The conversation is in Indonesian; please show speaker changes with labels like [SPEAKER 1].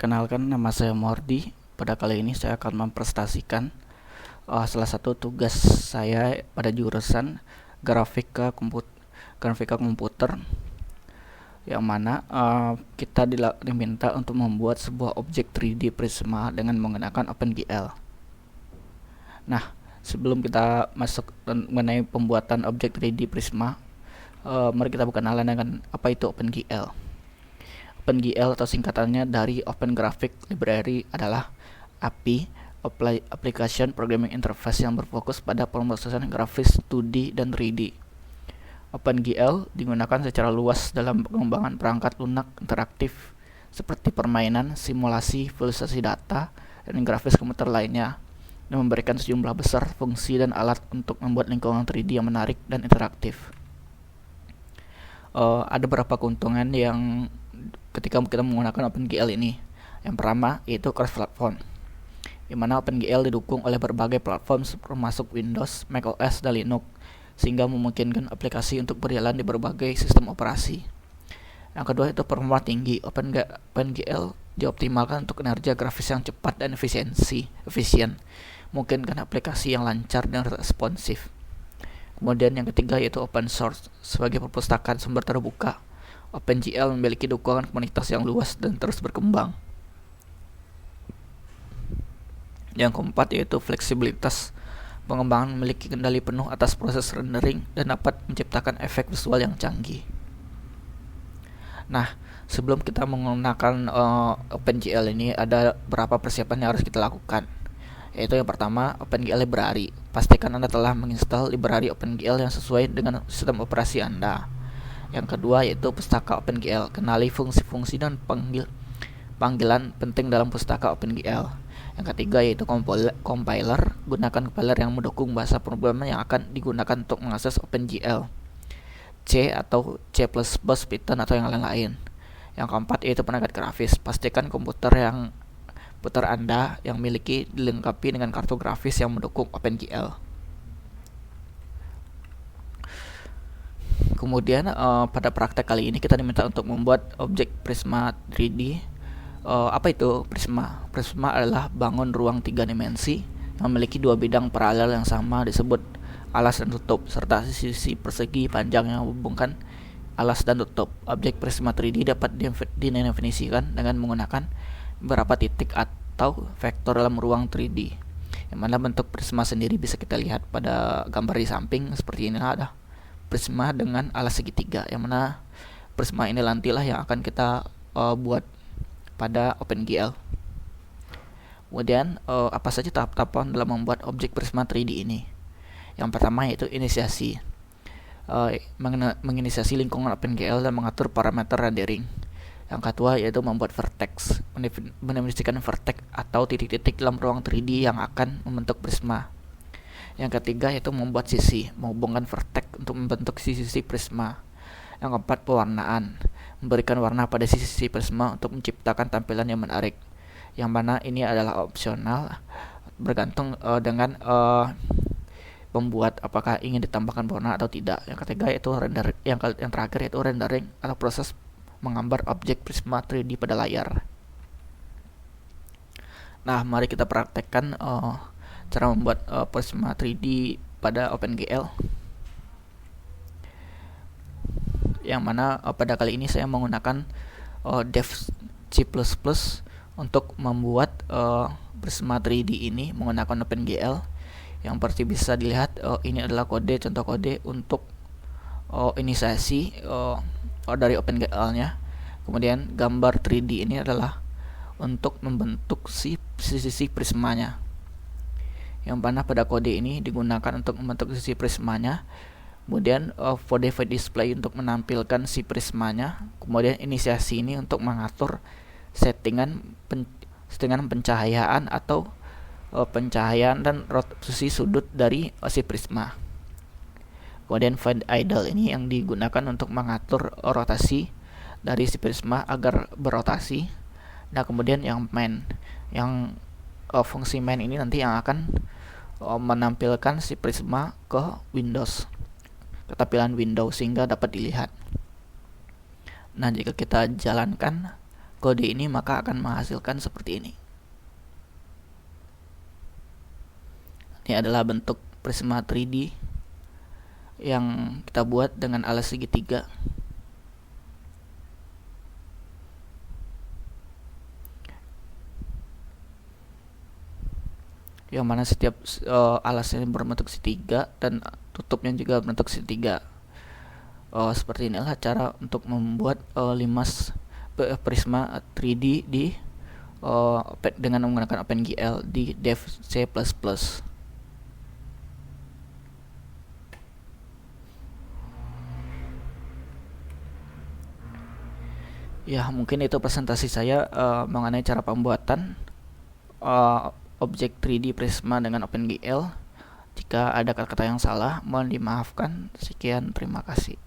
[SPEAKER 1] Perkenalkan, nama saya Mordi. Pada kali ini saya akan mempresentasikan salah satu tugas saya pada jurusan grafika komputer, yang mana kita diminta untuk membuat sebuah objek 3D Prisma dengan menggunakan OpenGL. Nah, sebelum kita masuk mengenai pembuatan objek 3D Prisma, mari kita berkenalan dengan apa itu OpenGL. OpenGL atau singkatannya dari Open Graphic Library adalah API Application Programming Interface yang berfokus pada pemrosesan grafis 2D dan 3D. OpenGL digunakan secara luas dalam pengembangan perangkat lunak interaktif seperti permainan, simulasi, visualisasi data, dan grafis komputer lainnya, dan memberikan sejumlah besar fungsi dan alat untuk membuat lingkungan 3D yang menarik dan interaktif. Ada beberapa keuntungan yang ketika kita menggunakan OpenGL ini. Yang pertama yaitu cross-platform, di mana OpenGL didukung oleh berbagai platform termasuk Windows, macOS, dan Linux, sehingga memungkinkan aplikasi untuk berjalan di berbagai sistem operasi. Yang kedua itu performa tinggi. OpenGL dioptimalkan untuk kinerja grafis yang cepat dan efisien, memungkinkan aplikasi yang lancar dan responsif. Kemudian yang ketiga yaitu open source. Sebagai perpustakaan sumber terbuka, OpenGL memiliki dukungan komunitas yang luas dan terus berkembang. Yang keempat yaitu fleksibilitas. Pengembangan memiliki kendali penuh atas proses rendering dan dapat menciptakan efek visual yang canggih. Nah, sebelum kita menggunakan OpenGL ini, ada beberapa persiapan yang harus kita lakukan. Yaitu yang pertama, OpenGL Library. Pastikan Anda telah menginstal library OpenGL yang sesuai dengan sistem operasi Anda. Yang kedua yaitu pustaka OpenGL. Kenali fungsi-fungsi dan panggilan penting dalam pustaka OpenGL. Yang ketiga yaitu compiler. Gunakan compiler yang mendukung bahasa pemrograman yang akan digunakan untuk mengakses OpenGL. C atau C++, Python atau yang lain-lain. Yang keempat yaitu perangkat grafis. Pastikan komputer Anda yang dilengkapi dengan kartu grafis yang mendukung OpenGL. Kemudian pada praktek kali ini kita diminta untuk membuat objek Prisma 3D. Apa itu Prisma? Prisma adalah bangun ruang 3 dimensi yang memiliki dua bidang paralel yang sama disebut alas dan tutup, serta sisi persegi panjang yang menghubungkan alas dan tutup. Objek Prisma 3D dapat didefinisikan dengan menggunakan beberapa titik atau vektor dalam ruang 3D, yang mana bentuk prisma sendiri bisa kita lihat pada gambar di samping. Seperti ini ada prisma dengan alas segitiga, yang mana prisma ini nantilah yang akan kita buat pada OpenGL. Kemudian apa saja tahap-tahapan dalam membuat objek prisma 3D ini? Yang pertama yaitu inisiasi, menginisiasi lingkungan OpenGL dan mengatur parameter rendering. Yang kedua yaitu membuat vertex, mendefinisikan vertex atau titik-titik dalam ruang 3D yang akan membentuk prisma. Yang ketiga yaitu membuat sisi, menghubungkan vertex untuk membentuk sisi prisma. Yang keempat pewarnaan, memberikan warna pada sisi prisma untuk menciptakan tampilan yang menarik, yang mana ini adalah opsional bergantung dengan pembuat apakah ingin ditambahkan warna atau tidak. Yang ketiga yaitu yang terakhir yaitu rendering atau proses menggambar objek Prisma 3D pada layar. Nah, mari kita praktekkan cara membuat Prisma 3D pada OpenGL. Yang mana pada kali ini saya menggunakan Dev C++ untuk membuat Prisma 3D ini menggunakan OpenGL. Yang seperti bisa dilihat, ini adalah contoh kode untuk inisiasi dari OpenGL-nya. Kemudian gambar 3D ini adalah untuk membentuk sisi prismanya, yang mana pada kode ini digunakan untuk membentuk sisi prismanya. Kemudian for display untuk menampilkan si prismanya. Kemudian inisiasi ini untuk mengatur settingan pencahayaan atau pencahayaan dan rotasi sudut dari si prisma. Kemudian find idle ini yang digunakan untuk mengatur rotasi dari si prisma agar berotasi. Nah, kemudian yang main, fungsi main ini nanti yang akan menampilkan si prisma ke Windows, ke tampilan Windows sehingga dapat dilihat. Nah, jika kita jalankan kode ini maka akan menghasilkan seperti ini. Ini adalah bentuk prisma 3D yang kita buat dengan alas segitiga. Yang mana setiap alasnya berbentuk segitiga dan tutupnya juga berbentuk segitiga. Seperti inilah cara untuk membuat limas prisma 3D dengan menggunakan OpenGL di Dev C++. Ya, mungkin itu presentasi saya mengenai cara pembuatan objek 3D Prisma dengan OpenGL. Jika ada kata-kata yang salah, mohon dimaafkan. Sekian, terima kasih.